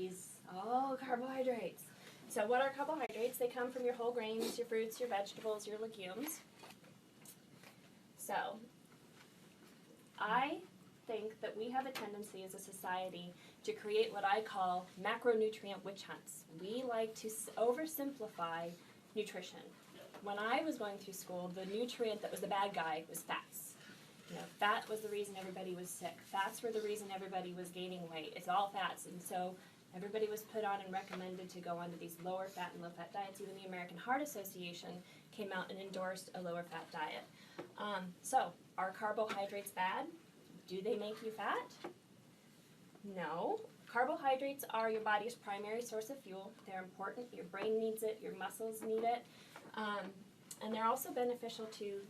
these, oh, carbohydrates. So what are carbohydrates? They come from your whole grains, your fruits, your vegetables, your legumes. So I think that we have a tendency as a society to create what I call macronutrient witch hunts. We like to oversimplify nutrition. When I was going through school, the nutrient that was the bad guy was fats. You know, fat was the reason everybody was sick. Fats were the reason everybody was gaining weight. It's all fats. And so everybody was put on and recommended to go onto these lower fat and low fat diets. Even the American Heart Association came out and endorsed a lower fat diet. So are carbohydrates bad? Do they make you fat? No. Carbohydrates are your body's primary source of fuel. They're important. Your brain needs it. Your muscles need it. And they're also beneficial to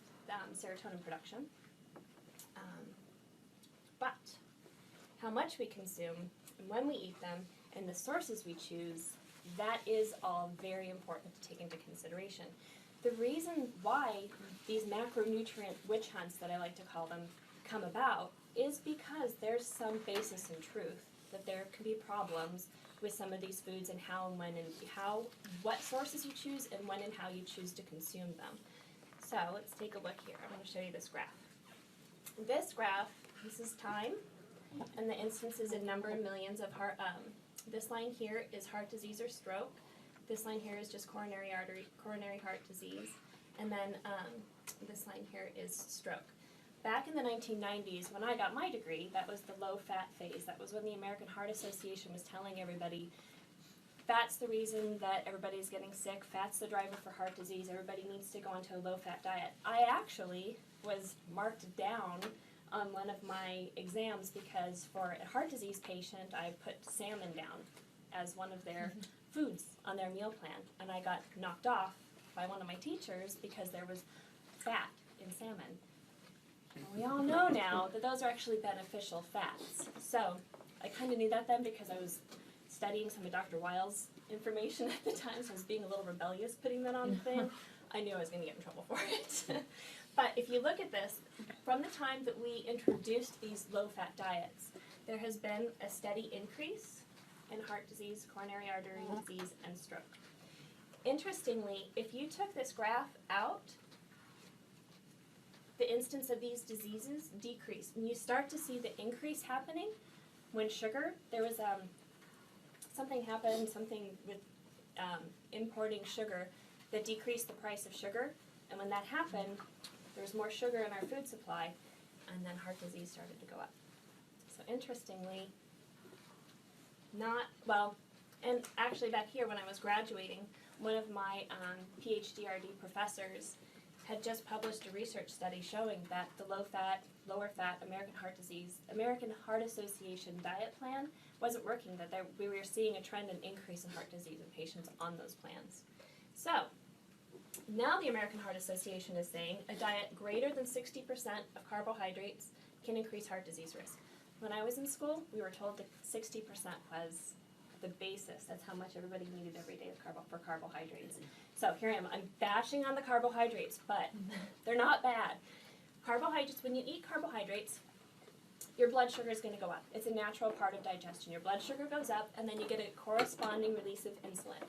serotonin production. But how much we consume and when we eat them and the sources we choose, that is all very important to take into consideration. The reason why these macronutrient witch hunts, that I like to call them, come about is because there's some basis in truth that there could be problems with some of these foods and how and when and what sources you choose and when and how you choose to consume them. So let's take a look here. I'm going to show you this graph. This graph, this is time, and the instances in number of millions of heart. This line here is heart disease or stroke. This line here is just coronary heart disease, and then this line here is stroke. Back in the 1990s, when I got my degree, that was the low-fat phase. That was when the American Heart Association was telling everybody, fat's the reason that everybody's getting sick, fat's the driver for heart disease, everybody needs to go onto a low-fat diet. I actually was marked down on one of my exams because for a heart disease patient, I put salmon down as one of their foods on their meal plan, and I got knocked off by one of my teachers because there was fat in salmon. We all know now that those are actually beneficial fats. So I kind of knew that then because I was studying some of Dr. Weil's information at the time, so I was being a little rebellious putting that on the thing. I knew I was going to get in trouble for it. But if you look at this, from the time that we introduced these low-fat diets, there has been a steady increase in heart disease, coronary artery disease, and stroke. Interestingly, if you took this graph out, the instance of these diseases decrease. And you start to see the increase happening when sugar, there was something with importing sugar that decreased the price of sugar. And when that happened, there was more sugar in our food supply, and then heart disease started to go up. So interestingly, and actually back here when I was graduating, one of my PhD RD professors had just published a research study showing that the low-fat, lower-fat American Heart Association diet plan wasn't working, that we were seeing a trend and increase in heart disease in patients on those plans. So now the American Heart Association is saying a diet greater than 60% of carbohydrates can increase heart disease risk. When I was in school, we were told that 60% was the basis. That's how much everybody needed every day for carbohydrates. So here I am. I'm bashing on the carbohydrates, but they're not bad. Carbohydrates, when you eat carbohydrates, your blood sugar is going to go up. It's a natural part of digestion. Your blood sugar goes up, and then you get a corresponding release of insulin.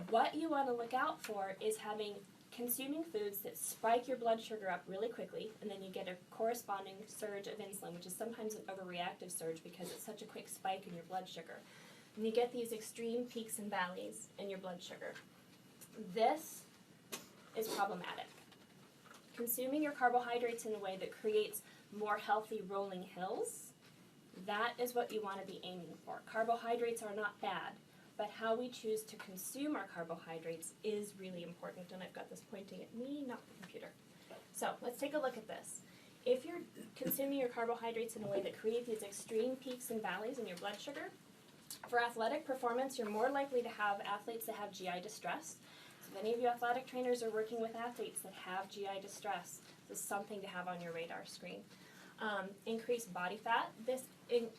What you want to look out for is consuming foods that spike your blood sugar up really quickly, and then you get a corresponding surge of insulin, which is sometimes an overreactive surge because it's such a quick spike in your blood sugar. And you get these extreme peaks and valleys in your blood sugar. This is problematic. Consuming your carbohydrates in a way that creates more healthy rolling hills, that is what you want to be aiming for. Carbohydrates are not bad, but how we choose to consume our carbohydrates is really important. And I've got this pointing at me, not the computer. So let's take a look at this. If you're consuming your carbohydrates in a way that creates these extreme peaks and valleys in your blood sugar, for athletic performance, you're more likely to have athletes that have GI distress. So if any of you athletic trainers are working with athletes that have GI distress, this is something to have on your radar screen. Increased body fat. This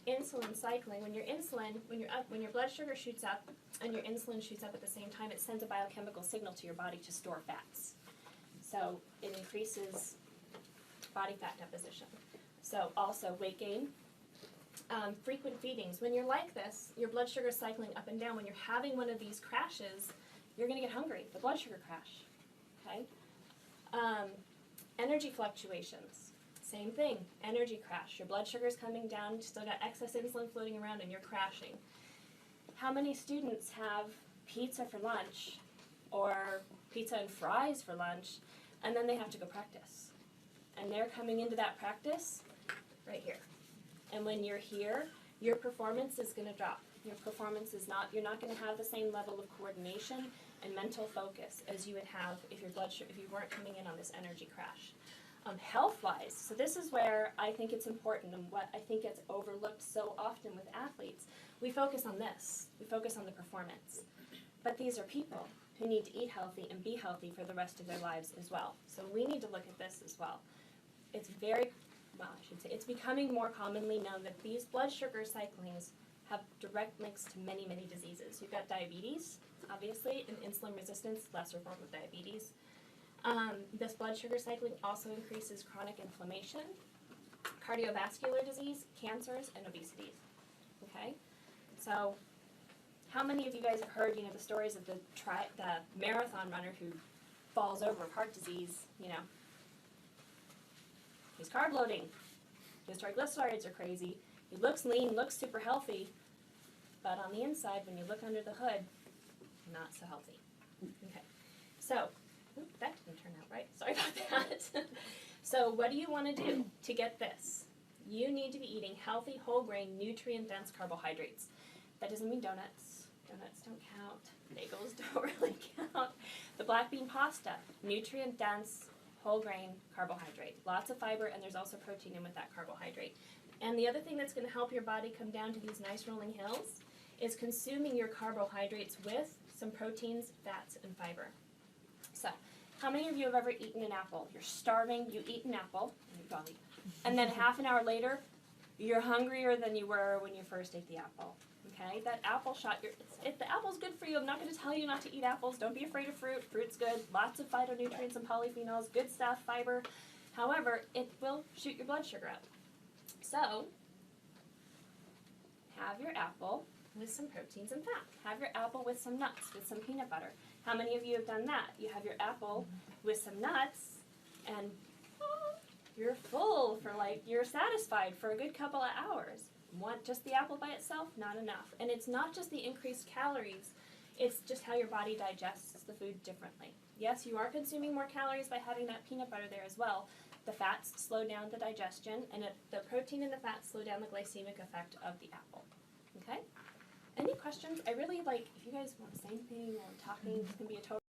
insulin cycling, when your blood sugar shoots up and your insulin shoots up at the same time, it sends a biochemical signal to your body to store fats. So it increases body fat deposition. So also weight gain. Frequent feedings. When you're like this, your blood sugar is cycling up and down. When you're having one of these crashes, you're going to get hungry, the blood sugar crash. Okay? Energy fluctuations. Same thing, energy crash. Your blood sugar is coming down, you still got excess insulin floating around, and you're crashing. How many students have pizza for lunch or pizza and fries for lunch, and then they have to go practice? And they're coming into that practice right here. And when you're here, your performance is going to drop. Your performance is not, you're not going to have the same level of coordination and mental focus as you would have if your blood sugar, if you weren't coming in on this energy crash. Health-wise, so this is where I think it's important and what I think gets overlooked so often with athletes. We focus on this. We focus on the performance. But these are people who need to eat healthy and be healthy for the rest of their lives as well. So we need to look at this as well. It's very, well, I should say, it's becoming more commonly known that these blood sugar cyclings have direct links to many, many diseases. You've got diabetes, obviously, and insulin resistance, lesser form of diabetes. This blood sugar cycling also increases chronic inflammation, cardiovascular disease, cancers, and obesities. Okay? So, how many of you guys have heard, the stories of the marathon runner who falls over of heart disease, He's carb loading. His triglycerides are crazy. He looks lean, looks super healthy, but on the inside, when you look under the hood, not so healthy. Okay, so that didn't turn out right. Sorry about that. So what do you want to do to get this? You need to be eating healthy, whole grain, nutrient-dense carbohydrates. That doesn't mean donuts. Donuts don't count. Bagels don't really count. The black bean pasta, nutrient-dense, whole grain carbohydrate. Lots of fiber, and there's also protein in with that carbohydrate. And the other thing that's going to help your body come down to these nice rolling hills is consuming your carbohydrates with some proteins, fats, and fiber. So, how many of you have ever eaten an apple? You're starving, you eat an apple, and then half an hour later, you're hungrier than you were when you first ate the apple. Okay, that apple shot, the apple's good for you. I'm not going to tell you not to eat apples. Don't be afraid of fruit. Fruit's good. Lots of phytonutrients and polyphenols, good stuff, fiber. However, it will shoot your blood sugar up. So, have your apple with some proteins and fat. Have your apple with some nuts, with some peanut butter. How many of you have done that? You have your apple with some nuts, and you're full you're satisfied for a good couple of hours. Want just the apple by itself? Not enough. And it's not just the increased calories, it's just how your body digests the food differently. Yes, you are consuming more calories by having that peanut butter there as well. The fats slow down the digestion, and the protein and the fats slow down the glycemic effect of the apple. Okay? Any questions? I really if you guys want to say anything while I'm talking, it's going to be a total